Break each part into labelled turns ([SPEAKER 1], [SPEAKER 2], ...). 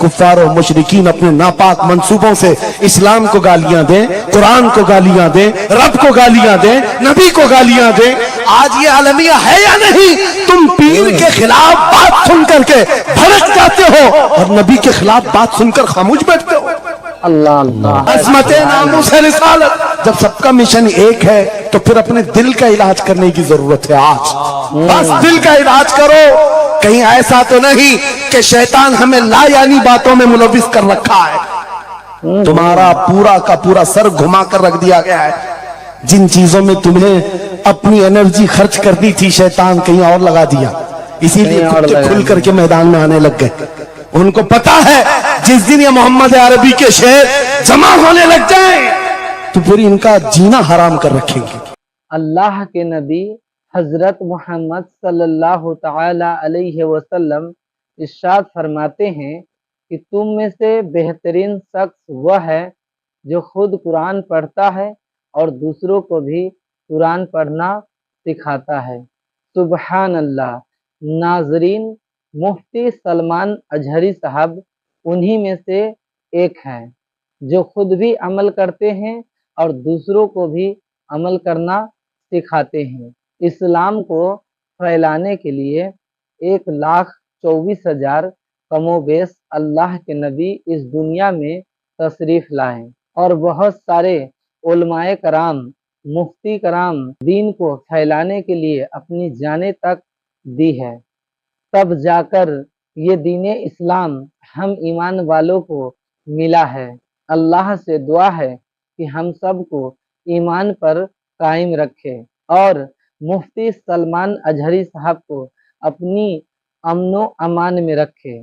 [SPEAKER 1] कुफ्फार और मुशरिकीन अपने नापाक मंसूबों से इस्लाम को गालियां दें, कुरान को गालियां दें, रब को गालियां दें, नबी को गालियां दें। आज ये आलमिया है या नहीं? तुम पीर के खिलाफ बात सुन करके भड़क जाते हो और नबी के खिलाफ बात सुनकर खामोश बैठते हो।
[SPEAKER 2] अल्लाह अल्लाह।
[SPEAKER 1] अज़मत नामूस रिसालत। जब सबका मिशन एक है तो फिर अपने दिल का इलाज करने की जरूरत है। आज बस दिल का इलाज करो। कहीं ऐसा तो नहीं कि शैतान हमें लायानी बातों में मुलविस कर रखा है। तुम्हारा पूरा का पूरा सर घुमा कर रख दिया गया है। जिन चीजों में तुम्हें अपनी एनर्जी खर्च करनी थी, शैतान कहीं और लगा दिया। इसीलिए कुत्ते खुल करके मैदान में आने लग गए। उनको पता है जिस दिन ये मोहम्मद अरबी के शेर जमा होने लग जाए तो फिर इनका जीना हराम कर रखेंगे।
[SPEAKER 2] अल्लाह के नबी हजरत मोहम्मद सल्लल्लाहु ताला अलैहि वसल्लम इरशाद फरमाते हैं कि तुम में से बेहतरीन शख्स वह है जो खुद कुरान पढ़ता है और दूसरों को भी कुरान पढ़ना सिखाता है। सुबहान अल्लाह। नाजरीन, मुफ्ती सलमान अजहरी साहब उन्हीं में से एक हैं जो खुद भी अमल करते हैं और दूसरों को भी अमल करना सिखाते हैं। इस्लाम को फैलाने के लिए 1,24,000 कमोबेश अल्लाह के नबी इस दुनिया में तशरीफ लाए और बहुत सारे उलमाए कराम, मुफ्ती कराम दीन को फैलाने के लिए अपनी जानें तक दी है। तब जाकर ये दीने इस्लाम हम ईमान वालों को मिला है। अल्लाह से दुआ है कि हम सबको ईमान पर कायम रखे और मुफ्ती सलमान अजहरी साहब को अपनी अमनो अमान में रखे।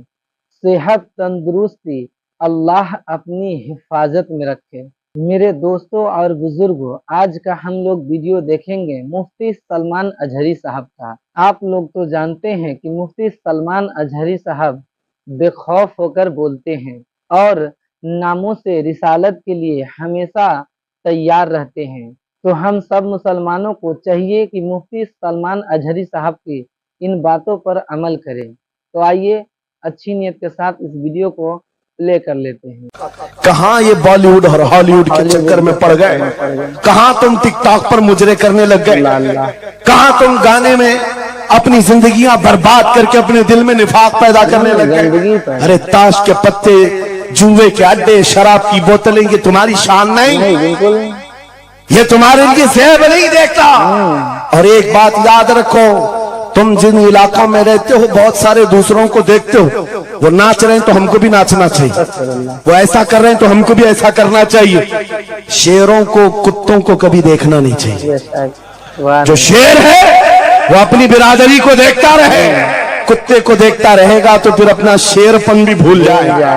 [SPEAKER 2] सेहत तंदुरुस्ती अल्लाह अपनी हिफाजत में रखे। मेरे दोस्तों और बुजुर्गों, आज का हम लोग वीडियो देखेंगे मुफ्ती सलमान अजहरी साहब का। आप लोग तो जानते हैं कि मुफ्ती सलमान अजहरी साहब बेखौफ होकर बोलते हैं और नामों से रिसालत के लिए हमेशा तैयार रहते हैं। तो हम सब मुसलमानों को चाहिए कि मुफ्ती सलमान अजहरी साहब की इन बातों पर अमल करें। तो आइए अच्छी नीयत के साथ इस वीडियो को प्ले कर लेते हैं।
[SPEAKER 1] कहाँ ये बॉलीवुड और हॉलीवुड के चक्कर में पड़ गए? कहाँ तुम टिकटॉक पर मुजरे करने लग गए? कहाँ तुम गाने में अपनी जिंदगियां बर्बाद करके अपने दिल में निफाक पैदा करने लग गए? अरे ताश के पत्ते, जुए के अड्डे, शराब की बोतलें, ये तुम्हारी शान नहीं, ये तुम्हारे लिए ज़ेब नहीं देखता। और एक बात याद रखो, तुम जिन इलाकों में रहते हो बहुत सारे दूसरों को देखते हो, वो नाच रहे हैं तो हमको भी नाचना चाहिए, वो ऐसा कर रहे हैं तो हमको भी ऐसा करना चाहिए। शेरों को, कुत्तों को कभी देखना नहीं चाहिए। जो शेर है वो अपनी बिरादरी को देखता रहे, कुत्ते को देखता रहेगा तो फिर अपना शेरपन भी भूल जाएगा।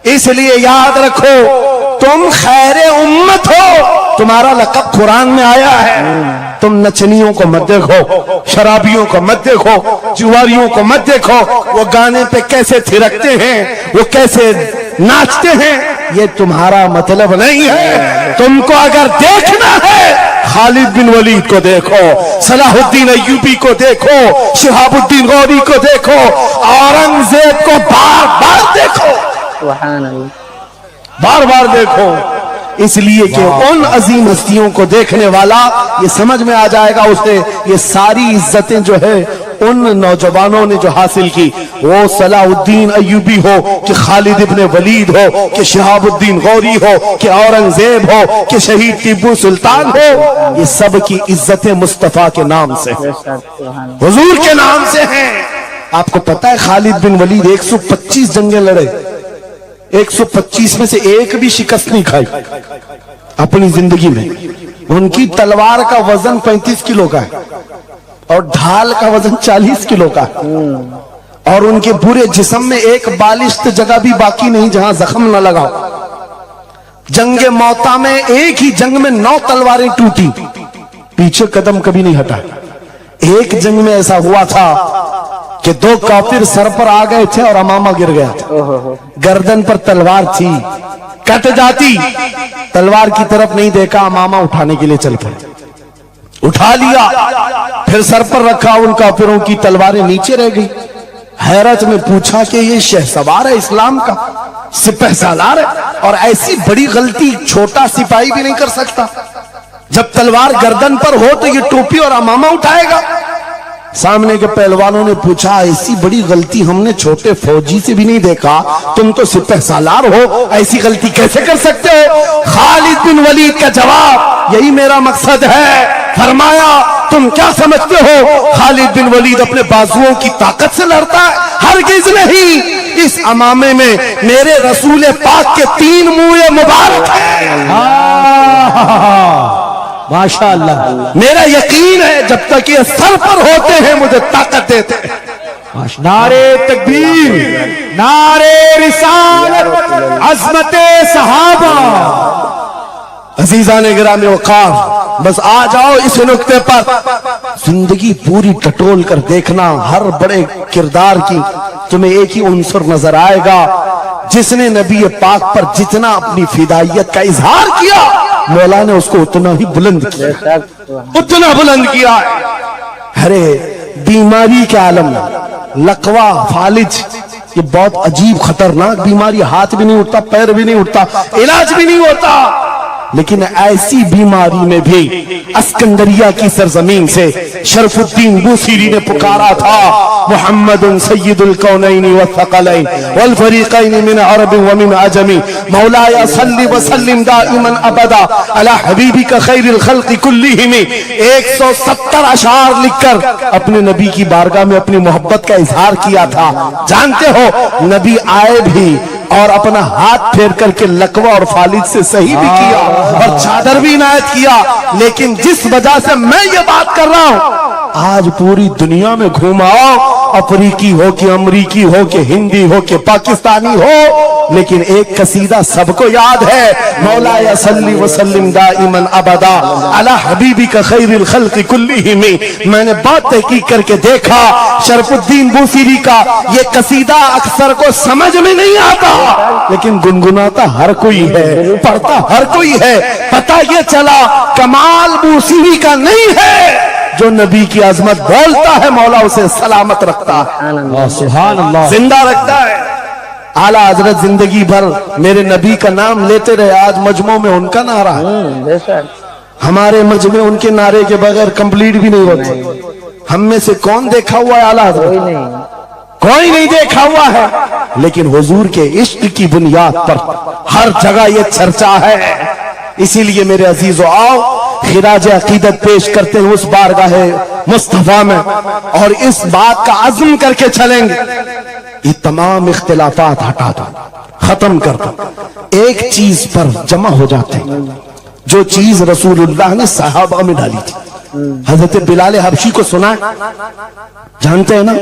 [SPEAKER 1] इसलिए याद रखो, तुम खैरे उम्मत हो, तुम्हारा लक़ब कुरान में आया है। तुम नचनियों को मत देखो, शराबियों को मत देखो, जुआरियों को मत देखो, वो गाने पे कैसे थिरकते हैं, वो कैसे नाचते हैं, ये तुम्हारा मतलब नहीं है। तुमको अगर देखना है, खालिद बिन वलीद को देखो, सलाहुद्दीन अय्यूबी को देखो, शिहाबुद्दीन गौरी को देखो, औरंगजेब को बार बार देखो, बार बार देखो। इसलिए कि उन अजीम हस्तियों को देखने वाला ये समझ में आ जाएगा उसे ये सारी इज्जतें जो है उन नौजवानों ने जो हासिल की, वो सलाहुद्दीन अय्यूबी हो कि खालिद इब्न वलीद हो कि शिहाबुद्दीन गौरी हो कि औरंगजेब हो कि शहीद टीपू सुल्तान हो, ये सब की इज्जतें मुस्तफा के नाम से, हुजूर के नाम से हैं। आपको पता है खालिद बिन वलीद 125 जंगें लड़े, 125 में से एक भी शिकस्त नहीं खाई अपनी जिंदगी में। उनकी तलवार का वजन 35 किलो का है और ढाल का वजन 40 किलो का है और उनके पूरे जिस्म में एक बालिश्त जगह भी बाकी नहीं जहां जख्म न लगा। जंगे मौता में एक ही जंग में 9 तलवारें टूटी, पीछे कदम कभी नहीं हटा। एक जंग में ऐसा हुआ था कि 2 काफिर सर पर आ गए थे और अमामा गिर गया था, गर्दन पर तलवार थी, कट जाती, तलवार की तरफ नहीं देखा, अमामा उठाने के लिए चल पड़े, उठा लिया, फिर सर पर रखा, उन काफिरों की तलवारें नीचे रह गई, हैरत में पूछा कि ये शहसवार है इस्लाम का, सिपह सालार है, और ऐसी बड़ी गलती छोटा सिपाही भी नहीं कर सकता। जब तलवार गर्दन पर हो तो ये टोपी और अमामा उठाएगा। सामने के पहलवानों ने पूछा, ऐसी बड़ी गलती हमने छोटे फौजी से भी नहीं देखा, तुम तो सिपह सालार हो, ऐसी गलती कैसे कर सकते हो? खालिद बिन वलीद का जवाब, यही मेरा मकसद है। फरमाया, तुम क्या समझते हो खालिद बिन वलीद अपने बाजुओं की ताकत से लड़ता है? हरगिज नहीं। इस अमामे में मेरे रसूल पाक के 3 मुँह मुबारक है।
[SPEAKER 3] माशाअल्लाह,
[SPEAKER 1] मेरा यकीन है जब तक ये सर पर होते हैं मुझे ताकत देते हैं।
[SPEAKER 3] नारे तकबीर, नारे रिसालत, अज़मते सहाबा।
[SPEAKER 1] अजीजान गिरामी वक़ार, बस आ जाओ इस नुक्ते पर। जिंदगी पूरी टटोल कर देखना, हर बड़े किरदार की तुम्हें एक ही उन्सर नजर आएगा, जिसने नबी पाक पर जितना अपनी फिदाइयत का इजहार किया, मौला ने उसको उतना ही बुलंद किया, उतना बुलंद किया। अरे बीमारी के आलम में लकवा, फालिज, ये बहुत अजीब खतरनाक बीमारी, हाथ भी नहीं उठता, पैर भी नहीं उठता, इलाज भी नहीं होता। लेकिन ऐसी बीमारी में भी अस्कंदरिया की सरजमीन से शरफुद्दीन बूसीरी ने पुकारा था, मुहम्मदुन सय्यिदुल कौनैनि वस्सक़लैन वल फरीक़ैन मिन अरब व मिन अजमी, मौलाया सल्लि व सल्लिम दाइमन अबदा अला हबीबिका खैरिल खल्क़ि कुल्लिहिम। 170 अशार लिखकर अपने नबी की बारगाह में अपनी मोहब्बत का इजहार किया था। जानते हो, नबी आए भी और अपना हाथ फेर करके लकवा और फालिद से सही भी किया और चादर भी इनायत किया। लेकिन जिस वजह से मैं ये बात कर रहा हूं, आज पूरी दुनिया में घुमाओ, अफ्रीकी हो कि अमरीकी हो कि हिंदी हो कि पाकिस्तानी हो, लेकिन एक कसीदा सबको याद है, मौलाया सल्ली व सल्लिम दाइमन अबदा अला हबीबिका खैरिल खल्क़ि कुल्लिहिम। मैंने बात तहकीक करके देखा, शरफुद्दीन बूसीरी का ये कसीदा अक्सर को समझ में नहीं आता, लेकिन गुनगुनाता हर कोई है, पढ़ता हर कोई है। पता ये चला कमाल बूसीरी का नहीं है, जो नबी की अजमत बोलता है मौला उसे सलामत रखता है,
[SPEAKER 3] सुभान अल्लाह,
[SPEAKER 1] जिंदा रखता है। आला हजरत जिंदगी भर मेरे नबी का नाम लेते रहे, आज मजमों में उनका नारा है। हमारे मजमे उनके नारे के बगैर कंप्लीट भी नहीं होते। हम में से कौन देखा हुआ है आला हजरत? कोई नहीं देखा हुआ है, लेकिन हुजूर के इश्क की बुनियाद पर हर जगह ये चर्चा है। इसीलिए मेरे अजीजों, आओ खिराज अकीदत पेश करते हैं उस बारगाह मुस्तफा में, और इस बात का अज़्म करके चलेंगे, ये तमाम इख्तिलाफात हटा दो, खत्म कर दो, एक चीज पर जमा हो जाते हैं, जो चीज रसूलुल्लाह ने सहाबा में डाली थी। हजरत बिलाल हबशी को सुना, जानते हैं ना?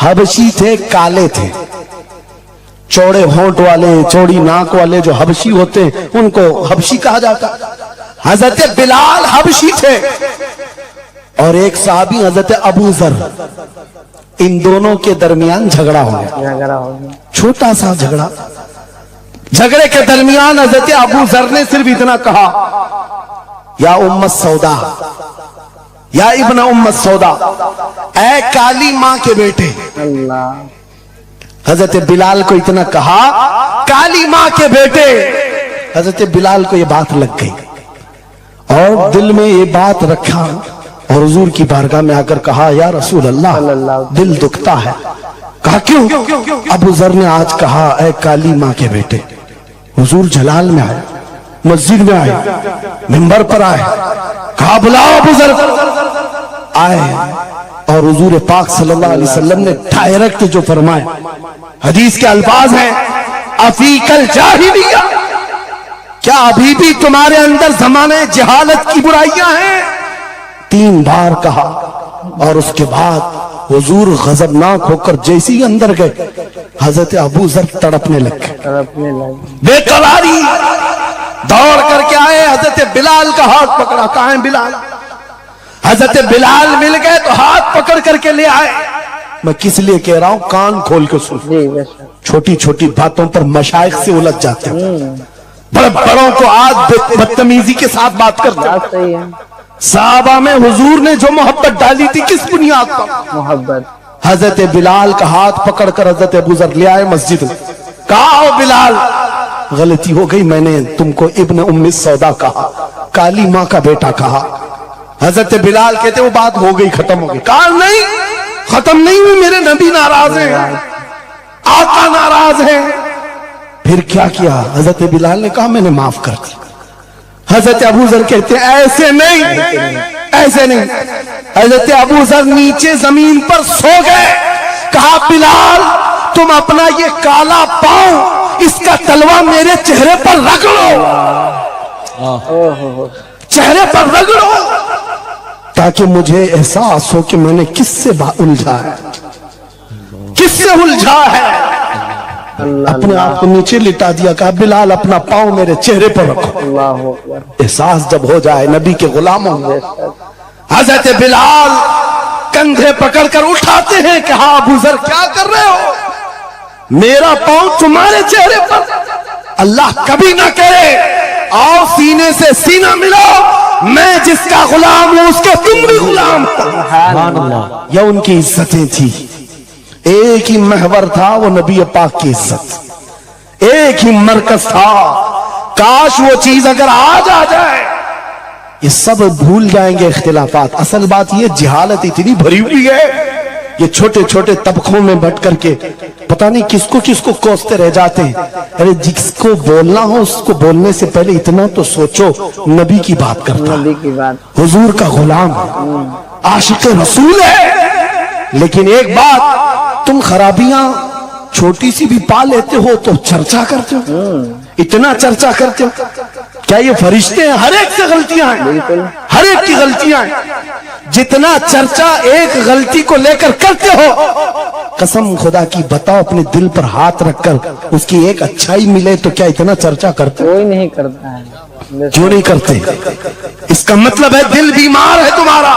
[SPEAKER 1] हबशी थे, काले थे, चौड़े होंठ वाले, चौड़ी नाक वाले जो हबशी होते हैं उनको हबशी कहा जाता। हजरत बिलाल हबशी थे और एक साहबी हजरत अबू जर, इन दोनों के दरमियान झगड़ा हो गया, छोटा सा झगड़ा। झगड़े के दरमियान हजरत अबू जर ने सिर्फ इतना कहा, या उम्मत सौदा, या इब्न उम्मत सौदा, ऐ काली मां के बेटे। हजरत बिलाल को इतना कहा, काली मां के बेटे। हजरत बिलाल को ये बात लग गई और दिल में ये बात रखा और हुजूर की बारगाह में आकर कहा, या रसूल अल्लाह, दिल दुखता है। कहा क्यों? अबू जर ने आज कहा, ऐ काली मां के बेटे। हुजूर जलाल में आए, मस्जिद में आए, मिंबर पर आए, कहा बुलाओ अबू जर। आए और हुजूर पाक सल्लल्लाहु अलैहि वसल्लम ने डायरेक्ट जो फरमाए, हदीस के अल्फाज हैं, अफीकल जाहिलिया, क्या अभी भी तुम्हारे अंदर जमाने जहालत की बुराइयां हैं? 3 बार कहा और उसके बाद हुजूर गजबनाक होकर जैसे ही अंदर गए, हजरत अबू जर तड़पने लगे, बेकरारी। दौड़ करके आए, हजरत बिलाल का हाथ पकड़ा, कहाँ है बिलाल? हजरत बिलाल मिल गए तो हाथ पकड़ करके ले आए। मैं किस लिए कह रहा हूं, कान खोल के सुन। छोटी छोटी बातों पर मशाइख से उलझ जाते हैं, बड़े बड़ों को आज बदतमीजी के साथ बात करते हैं। साहबा में हुजूर ने जो मोहब्बत डाली थी, किस बुनियाद पर?
[SPEAKER 2] मोहब्बत।
[SPEAKER 1] हजरत बिलाल का हाथ पकड़कर हजरत अबू ज़र ले आए मस्जिद में। कहा ओ बिलाल, गलती हो गई, मैंने तुमको इब्न उम्मी सौदा कहा, काली माँ का बेटा कहा। हजरत बिलाल कहते वो बात हो गई, खत्म हो गई। कहा नहीं, खत्म नहीं हुई, मेरे नबी नाराज हैं, आका नाराज है। फिर क्या किया? हजरत बिलाल ने कहा मैंने माफ कर दिया। हजरत अबू ज़र कहते ऐसे नहीं, ऐसे नहीं। हजरत अबू ज़र नीचे जमीन पर सो गए। कहा बिलाल, तुम अपना ये काला पांव, इसका तलवा मेरे चेहरे पर रगड़ो, चेहरे पर रगड़ो, ताकि मुझे एहसास हो कि मैंने किससे उलझा है, किससे उलझा है। अपने आप को नीचे लिटा दिया। कहा बिलाल, अपना पांव मेरे चेहरे पर रखो। एहसास जब हो जाए नबी के गुलामों में, हजरत बिलाल कंधे पकड़कर उठाते हैं। कहा अबू ज़र क्या कर रहे हो? मेरा पांव तुम्हारे चेहरे पर, अल्लाह कभी ना करे। आओ सीने से सीना मिलो, मैं जिसका गुलाम हूं उसके तुम भी गुलाम हो। यह उनकी इज्जतें थी। एक ही महवर था वो नबी पाक की इज्जत, एक ही मरकज था। काश वो चीज अगर आज आ जाए, ये सब भूल जाएंगे इख्तिलाफात। असल बात ये जिहालत इतनी भरी हुई है, ये छोटे छोटे तबकों में बट करके पता नहीं किसको किसको कोसते रह जाते हैं। अरे जिसको बोलना हो उसको बोलने से पहले इतना तो सोचो, नबी की बात करता,
[SPEAKER 2] नबी की बात,
[SPEAKER 1] हुजूर का गुलाम, आशिक रसूल है। लेकिन एक बात, तुम खराबियां छोटी सी भी पा लेते हो तो चर्चा करते हो, इतना चर्चा करते हो। क्या ये फरिश्ते हैं? हर एक से गलतियां हैं, हर एक की गलतियां हैं। जितना चर्चा एक गलती को लेकर करते हो, कसम खुदा की बताओ, अपने दिल पर हाथ रखकर उसकी एक अच्छाई मिले तो क्या इतना चर्चा करते हो?
[SPEAKER 2] कोई नहीं करता है।
[SPEAKER 1] क्यों नहीं करते? इसका मतलब है दिल बीमार है तुम्हारा,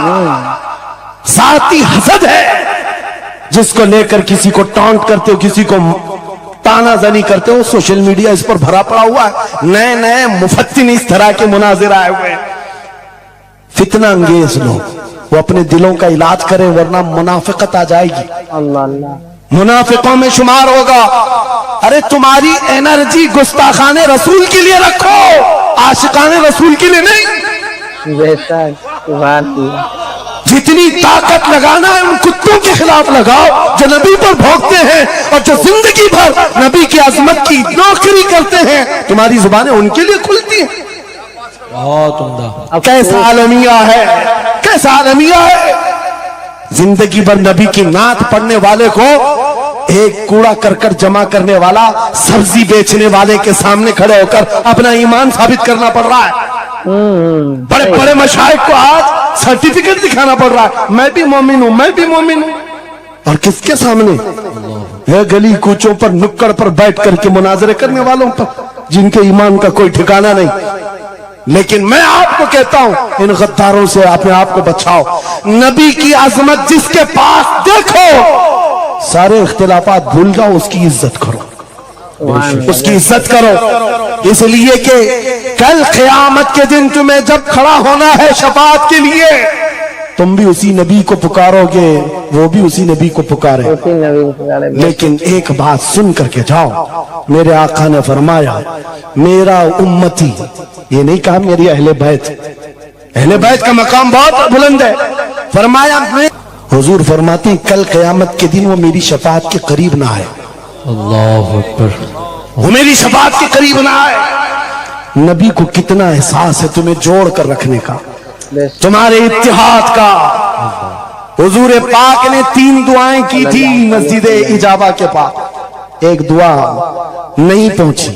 [SPEAKER 1] साथी हसद है, जिसको लेकर किसी को टॉन्ट करते हो, किसी को तानाजनी करते हो। सोशल मीडिया इस पर भरा पड़ा हुआ है। नए नए मुफत्तिन इस तरह के मुनाजिर आए हुए हैं। फितना अंगेज लोग, वो अपने दिलों का इलाज करें, वरना मुनाफिकत आ जाएगी,
[SPEAKER 2] अल्लाह अल्लाह,
[SPEAKER 1] मुनाफिकों में शुमार होगा। अरे तुम्हारी एनर्जी गुस्ताखाने रसूल के लिए रखो, आशिकाने रसूल के लिए नहीं।
[SPEAKER 2] बेशक, सुभान अल्लाह।
[SPEAKER 1] जितनी ताकत लगाना है उन कुत्तों के खिलाफ लगाओ जो नबी पर भौंकते हैं और जो जिंदगी भर नबी की अजमत की नौकरी करते हैं। तुम्हारी जुबानें उनके लिए खुलती हैं।
[SPEAKER 3] बहुत उम्दा।
[SPEAKER 1] कैसा आलमिया है, कैसा आलमिया है। जिंदगी भर नबी की नात पढ़ने वाले को एक कूड़ा करकट जमा करने वाला सब्जी बेचने वाले के सामने खड़े होकर अपना ईमान साबित करना पड़ रहा है। बड़े बड़े मशाइख को आज सर्टिफिकेट दिखाना पड़ रहा है, मैं भी मोमिन हूं, मैं भी मोमिन हूं। और किसके सामने? है गली कूचों पर, नुक्कड़ पर बैठ करके मुनाजरे करने वालों पर, जिनके ईमान का कोई ठिकाना नहीं। लेकिन मैं आपको कहता हूं, इन गद्दारों से अपने आप को बचाओ। नबी की अजमत जिसके पास देखो, सारे इख्तिलाफात भूल जाओ, उसकी इज्जत करो, उसकी इज्जत करो। इसलिए कि कल क़यामत के दिन तुम्हें जब खड़ा होना है शफाअत के लिए, तुम भी उसी नबी को पुकारोगे, वो भी उसी नबी को पुकारे। लेकिन एक बात सुन करके जाओ, मेरे आका ने फरमाया मेरा उम्मती, ये नहीं कहा मेरी अहले बैत। अहले बैत का मकाम बहुत बुलंद है। फरमाया हुजूर फरमाते कल क़यामत के दिन वो मेरी शफाअत के करीब ना आए,
[SPEAKER 3] अल्लाह अकबर,
[SPEAKER 1] वो मेरी शफाअत के करीब ना आए। नबी को कितना एहसास है तुम्हें जोड़ कर रखने का, तुम्हारे इत्तिहाद का। हुजूर पाक ने 3 दुआएं की थी मस्जिद इजाबा के पास। एक दुआ नहीं पहुंची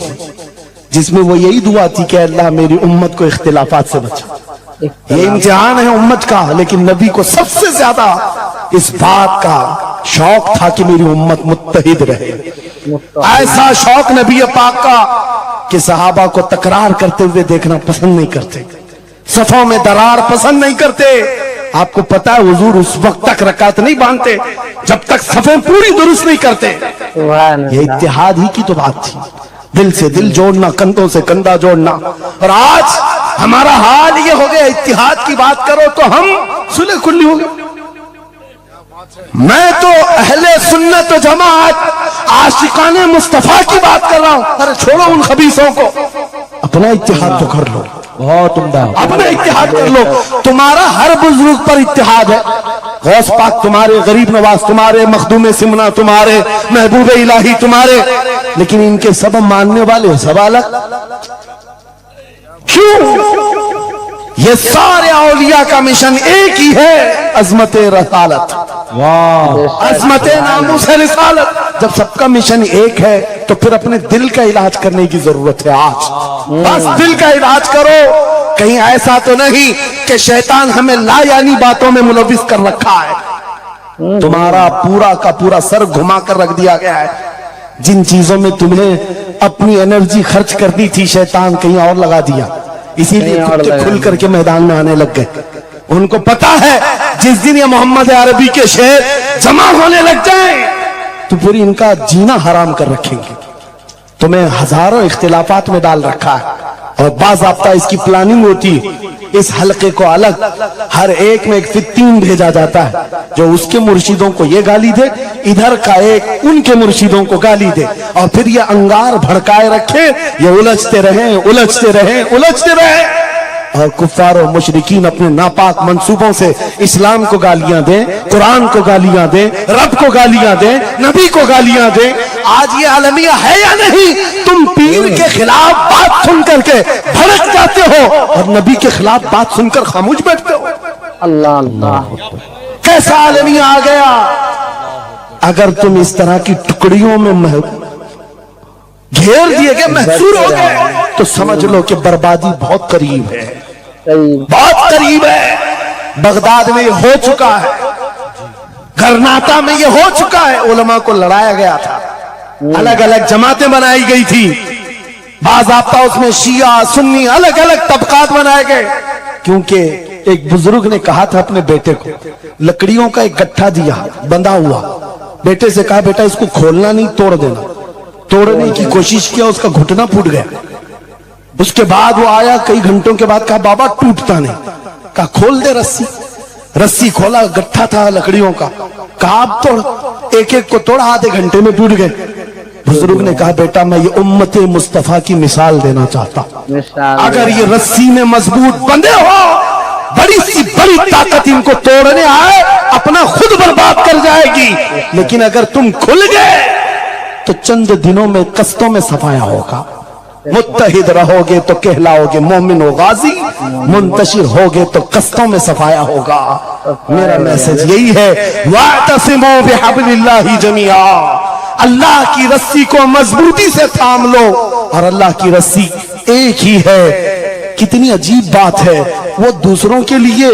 [SPEAKER 1] जिसमें वो यही दुआ थी कि अल्लाह मेरी उम्मत को इख्तिलाफात से बचा। ये इम्तिहान है उम्मत का, लेकिन नबी को सबसे ज्यादा इस बात का शौक था कि मेरी उम्मत मुत्तहिद रहे। ऐसा शौक नबी पाक का कि सहाबा को तकरार करते हुए देखना पसंद नहीं करते, सफों में दरार पसंद नहीं करते। आपको पता है हुजूर उस वक्त तक रकात नहीं बांधते जब तक सफें पूरी दुरुस्त नहीं करते। ये इत्तिहाद ही की तो बात थी, दिल से दिल जोड़ना, कंधों से कंधा जोड़ना। और आज हमारा हाल ये हो गया, इत्तिहाद की बात करो तो हम सुलह खुली हो गए। मैं तो अहले सुन्नत व जमात आशिकाने मुस्तफा की बात कर रहा हूं। अरे छोड़ो उन खबीसों को, अपना इत्तिहाद तो कर लो,
[SPEAKER 3] बहुत उम्दा।
[SPEAKER 1] अपना इत्तिहाद कर लो। तुम्हारा हर बुजुर्ग पर इत्तिहाद है, गौस पाक तुम्हारे, गरीब नवाज तुम्हारे, मखदूम सिमना तुम्हारे, महबूब इलाही तुम्हारे, लेकिन इनके सब मानने वाले सब अलग। क्यों? ये सारे औलिया का मिशन एक ही है, अजमत रसालत,
[SPEAKER 3] वाह,
[SPEAKER 1] अजमत नामूस रिसालत। जब सबका मिशन एक है तो फिर अपने दिल का इलाज करने की जरूरत है। आज बस दिल का इलाज करो। कहीं ऐसा तो नहीं कि शैतान हमें लायानी बातों में मुलविस कर रखा है। तुम्हारा पूरा का पूरा सर घुमा कर रख दिया गया है। जिन चीजों में तुम्हें अपनी एनर्जी खर्च करनी थी, शैतान कहीं और लगा दिया। इसीलिए कुत्ते खुल करके मैदान में आने लग गए। उनको पता है जिस दिन ये मोहम्मद अरबी के शेर जमा होने लग जाए तो फिर इनका जीना हराम कर रखेंगे। तुम्हें हजारों इख्तिलाफात में डाल रखा है और बाज़ाब्ता इसकी प्लानिंग होती है। इस हलके को अलग हर एक में एक फित्तीन भेजा जाता है जो उसके मुर्शिदों को ये गाली दे, इधर का एक उनके मुर्शिदों को गाली दे, और फिर ये अंगार भड़काए रखे, ये उलझते रहे उलझते रहे उलझते रहे। और कुफ्फार और मुशरिकीन अपने नापाक मंसूबों से इस्लाम को गालियां दें, कुरान को गालियां दें, रब को गालियां दें, नबी को गालियां दें। आज ये आलमिया है या नहीं? तुम पीर के खिलाफ बात सुन करके भड़क जाते हो और नबी के खिलाफ बात सुनकर खामोश बैठते हो।
[SPEAKER 2] अल्लाह अल्लाह,
[SPEAKER 1] कैसा आलमिया आ गया? अगर तुम इस तरह की टुकड़ियों में घेर दिए गए, महसूर हो गए, तो समझ लो कि बर्बादी बहुत करीब है, बहुत करीब है। बगदाद में ये हो चुका है, गरनाता में ये हो चुका है। उलमा को लड़ाया गया था, अलग अलग जमातें बनाई गई थी, बाज़ाब्ता उसमें शिया सुन्नी अलग अलग तबकात बनाए गए। क्योंकि एक बुजुर्ग ने कहा था अपने बेटे को, लकड़ियों का एक गट्ठा दिया बंधा हुआ, बेटे से कहा बेटा इसको खोलना नहीं, तोड़ देना। तोड़ने की कोशिश किया, उसका घुटना फूट गया। उसके बाद वो आया कई घंटों के बाद, कहा बाबा टूटता नहीं। कहा खोल दे रस्सी। रस्सी खोला, गट्ठा था लकड़ियों का। कहा अब तोड़। एक एक को तोड़ा, आधे घंटे में टूट गए। बुजुर्ग ने कहा बेटा मैं ये उम्मत मुस्तफा की मिसाल देना चाहता हूं। अगर ये रस्सी में मजबूत बंधे हो, बड़ी सी बड़ी ताकत इनको तोड़ने आए, अपना खुद बर्बाद कर जाएगी। लेकिन अगर तुम खुल गए तो चंद दिनों में कस्तों में सफाया होगा। मुत्तहिद रहोगे तो कहलाओगे मोमिन व गाजी, मुंतशिर होगे तो कस्तों में सफाया होगा। मेरा मैसेज यही है, वातसिमू बिहब्लिल्लाहि जमीआ, अल्लाह की रस्सी को मजबूती से थाम लो। और अल्लाह की रस्सी एक ही है। कितनी अजीब बात है, वो दूसरों के लिए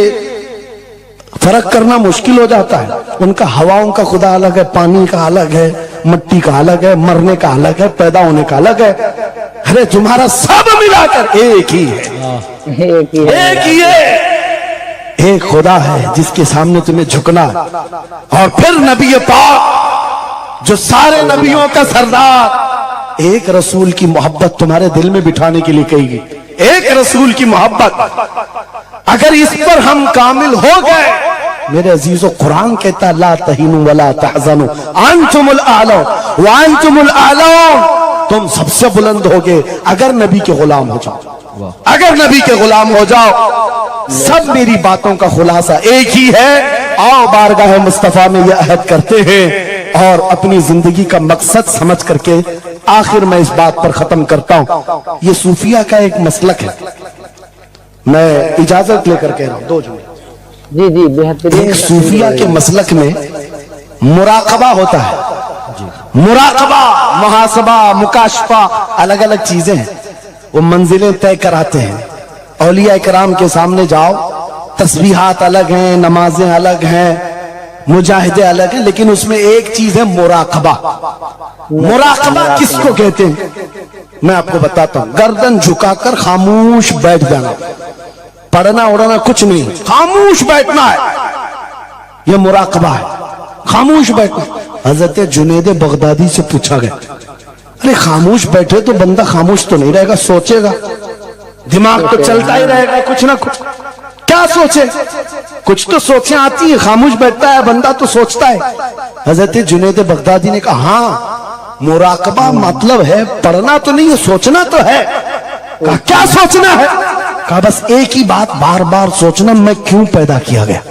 [SPEAKER 1] फर्क करना मुश्किल हो जाता है। उनका हवाओं का खुदा अलग है, पानी का अलग है, मिट्टी का अलग है, मरने का अलग है, पैदा होने का अलग है। अरे तुम्हारा सब मिलाकर एक ही है, एक ही है। एक खुदा है जिसके सामने तुम्हें झुकना। और फिर नबी पाक जो सारे नबियों का सरदार, एक रसूल की मोहब्बत तुम्हारे दिल में बिठाने के लिए कही। एक रसूल की मोहब्बत, अगर इस पर हम कामिल हो गए, मेरे अजीजों कुरान कहता है ला तहीनु वला तहज़नु अंतुमुल आला व अंतुमुल आला, तुम सबसे बुलंद होगे अगर नबी के गुलाम हो जाओ। अगर नबी के गुलाम हो जाओ। सब मेरी बातों का खुलासा एक ही है। आओ बारगाह मुस्तफा में यह अहद करते हैं और अपनी जिंदगी का मकसद समझ करके आखिर मैं इस बात पर खत्म करता हूं। ये सूफिया का एक मसलक है, मैं इजाजत लेकर कह रहा हूं। 2 जुमले।
[SPEAKER 2] जी जी बेहतरीन।
[SPEAKER 1] एक सूफिया के मसलक में मुराकबा होता है। मुराकबा, मुहासबा, मुकाशफा, अलग अलग चीजें हैं। वो मंजिलें तय कराते हैं। औलिया इकराम के सामने जाओ, तस्बीहात अलग हैं, नमाजें अलग हैं, मुजाहिदे अलग हैं, लेकिन उसमें एक चीज है मुराकबा। मुराकबा किसको कहते हैं मैं आपको बताता हूं। गर्दन झुकाकर खामोश बैठ जाना, पढ़ना उड़ना कुछ नहीं, खामोश बैठना है, यह मुराकबा है। खामोश बैठना। हजरत जुनैद बगदादी से पूछा गया, अरे खामोश बैठे तो बंदा खामोश तो नहीं रहेगा, सोचेगा, दिमाग तो चलता ही रहेगा कुछ ना कुछ, क्या सोचे, कुछ तो सोचें आती है, खामोश बैठता है बंदा तो सोचता है। हजरत जुनैद बगदादी ने कहा हाँ, मुराकबा मतलब है पढ़ना तो नहीं है, सोचना तो है। कहा क्या सोचना है? कहा बस एक ही बात बार बार सोचना, मैं क्यों पैदा किया गया,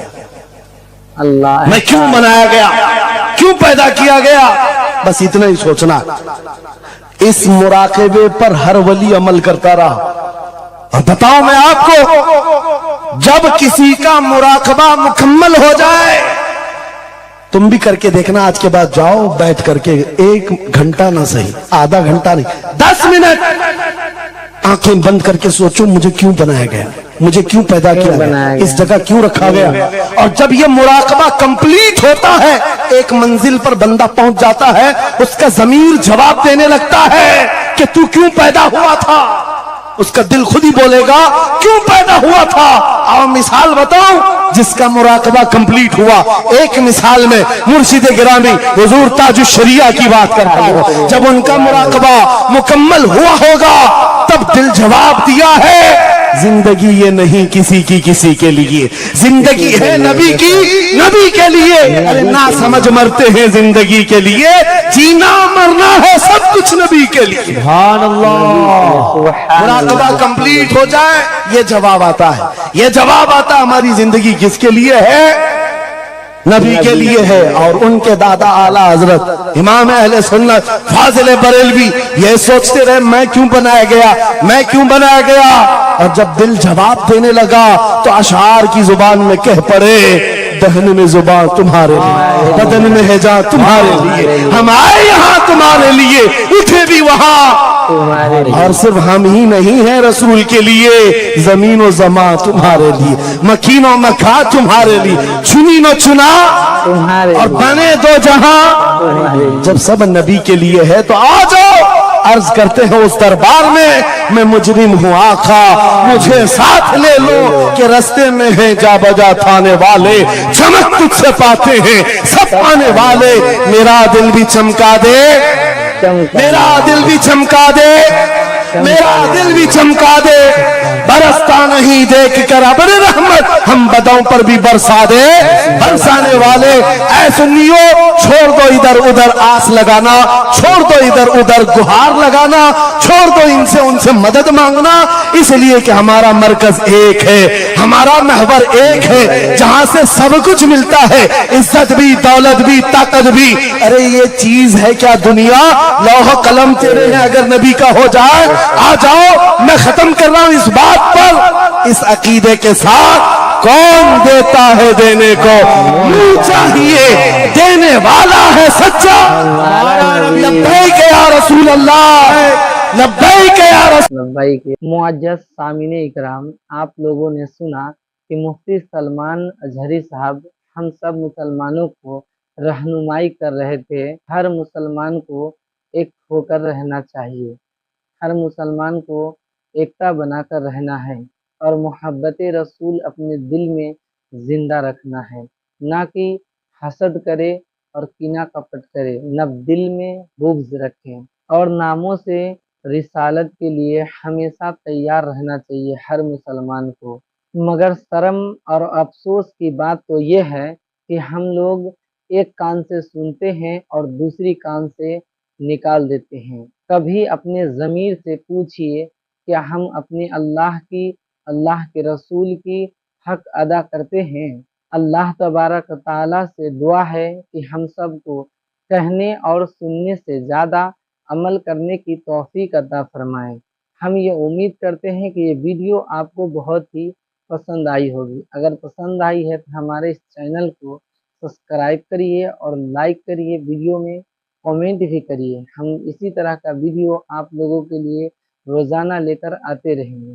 [SPEAKER 2] अल्लाह,
[SPEAKER 1] मैं क्यों बनाया गया, क्यों पैदा किया गया, बस इतना ही सोचना। इस मुराकबे पर हर वली अमल करता रहा। और बताओ मैं आपको, जब किसी का मुराकबा मुकम्मल हो जाए, तुम भी करके देखना, आज के बाद जाओ बैठ करके 1 घंटा ना सही, आधा घंटा नहीं, 10 मिनट आंखें बंद करके सोचो मुझे क्यों बनाया गया, मुझे क्यों पैदा किया गया, इस जगह क्यों रखा गया। और जब ये मुराकबा कंप्लीट होता है, एक मंजिल पर बंदा पहुंच जाता है, उसका ज़मीर जवाब देने लगता है कि तू क्यों पैदा हुआ था। उसका दिल खुद ही बोलेगा क्यों पैदा हुआ था। और मिसाल बताऊं जिसका मुराकबा कंप्लीट हुआ, एक मिसाल में मुर्शिद गिरामी हुजूर ताजुश शरिया की बात करता हूं। जब उनका मुराकबा मुकम्मल हुआ होगा तब दिल जवाब दिया है जिंदगी ये नहीं किसी की किसी के लिए, जिंदगी है नबी की नबी के लिए। अरे ना समझ मरते हैं जिंदगी के लिए, जीना मरना है सब कुछ नबी के लिए।
[SPEAKER 3] सुभान अल्लाह।
[SPEAKER 1] मुराकबा कंप्लीट हो जाए ये जवाब आता है, ये जवाब आता हमारी जिंदगी किसके लिए है, नबी के लिए है। और उनके दादा आला हजरत इमाम अहले सुन्नत फाजिल बरेलवी ये सोचते रहे मैं क्यों बनाया गया, मैं क्यों बनाया गया। और जब दिल जवाब देने लगा तो अशार की जुबान में कह पड़े दहन में जुबान तुम्हारे लिए, बदन में है जा तुम्हारे लिए, हम आए यहाँ तुम्हारे लिए, उठे भी वहां। और सिर्फ हम ही नहीं हैं रसूल के लिए, जमीन और जमा तुम्हारे लिए, मकीन और मखा तुम्हारे लिए, चुनी न चुना
[SPEAKER 2] तुम्हारे
[SPEAKER 1] और बने दो जहां। जब सब नबी के लिए है तो आ जाओ, अर्ज करते हैं उस दरबार में मैं मुजरिम हूँ आका मुझे साथ ले लो, कि रस्ते में है जा बजा थाने वाले, चमक तुझसे पाते हैं सब आने वाले। मेरा दिल भी चमका दे, मेरा दिल भी चमका दे, मेरा दिल भी चमका दे, बरसता नहीं देख कर अपने रहमत हम बदों पर भी बरसा दे। बरसाने वाले ऐ सुन्नियो छोड़ दो इधर उधर आस लगाना, छोड़ दो इधर उधर गुहार लगाना, छोड़ दो इनसे उनसे मदद मांगना, इसलिए कि हमारा मरकज एक है, हमारा महवर एक है, जहां से सब कुछ मिलता है, इज्जत भी दौलत भी ताकत भी। अरे ये चीज है क्या दुनिया, लौह कलम तेरे हैं अगर नबी का हो जाए। आ जाओ मैं खत्म कर रहा हूं इस बात पर, इस अकीदे के साथ कौन देता है देने को, मुंह चाहिए देने वाला है सच्चा। लब्बैक या रसूल अल्लाह, लब्बैक या रसूल।
[SPEAKER 2] मुअज्जज़ सामिने इकराम, आप लोगों ने सुना कि मुफ्ती सलमान अजहरी साहब हम सब मुसलमानों को रहनुमाई कर रहे थे। हर मुसलमान को एक होकर रहना चाहिए, हर मुसलमान को एकता बनाकर रहना है और मोहब्बत रसूल अपने दिल में जिंदा रखना है, ना कि हसद करे और कीना कपट करे, न दिल में बुग़्ज़ रखें। और नामों से रिसालत के लिए हमेशा तैयार रहना चाहिए हर मुसलमान को। मगर शर्म और अफसोस की बात तो ये है कि हम लोग एक कान से सुनते हैं और दूसरी कान से निकाल देते हैं। कभी अपने ज़मीर से पूछिए क्या हम अपने अल्लाह की, अल्लाह के रसूल की हक अदा करते हैं। अल्लाह तबारक ताला से दुआ है कि हम सबको कहने और सुनने से ज़्यादा अमल करने की तौफीक अता फरमाए। हम ये उम्मीद करते हैं कि ये वीडियो आपको बहुत ही पसंद आई होगी। अगर पसंद आई है तो हमारे इस चैनल को सब्सक्राइब करिए और लाइक करिए, वीडियो में कमेंट भी करिए। हम इसी तरह का वीडियो आप लोगों के लिए रोज़ाना लेकर आते रहेंगे।